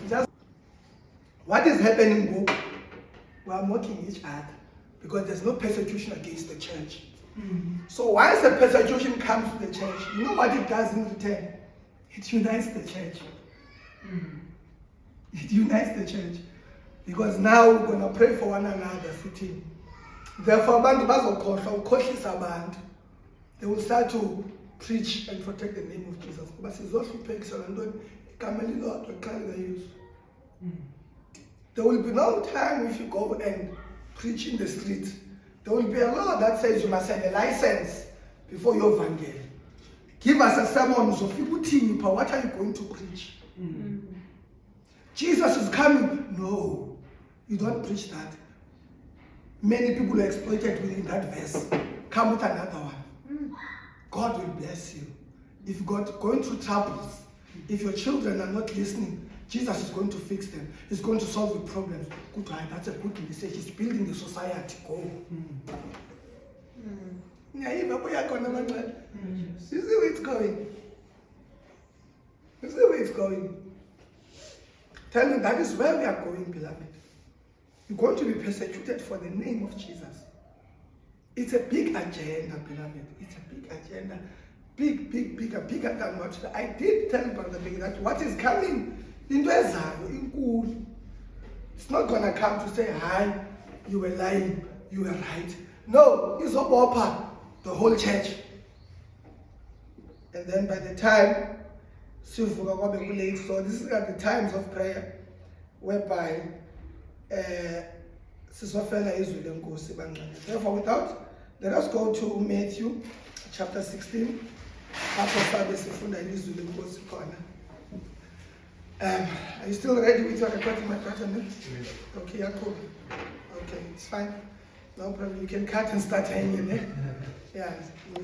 Just what is happening? We are mocking each other because there's no persecution against the church. So once the persecution comes to the church, you know what it does in return? It unites the church. It unites the church. Because now we're going to pray for one another sitting. Therefore, they will start to preach and protect the name of Jesus. There will be no time if you go and preach in the street. There will be a law that says you must have a license before you evangel. Give us a sermon, so what are you going to preach? Jesus is coming. No, you don't preach that. Many people are exploited within that verse. Come with another one. God will bless you. If you're going through troubles, if your children are not listening, Jesus is going to fix them. He's going to solve the problems. Good, that's a good message. He's building the society. Go. You see where it's going? You see where it's going? Tell me that is where we are going, beloved. You're going to be persecuted for the name of Jesus. It's a big agenda, beloved. It's a big agenda. Bigger than what I did tell Brother Big that what is coming into Ezayo. It's not going to come to say, hi, you were lying, you were right. No, it's open the whole church. And then by the time, so this is at the times of prayer, whereby therefore, let us go to Matthew chapter 16. Are you still ready with your recording, my brother? Okay, cool. Okay, it's fine. No problem. You can cut and start hanging. Yeah.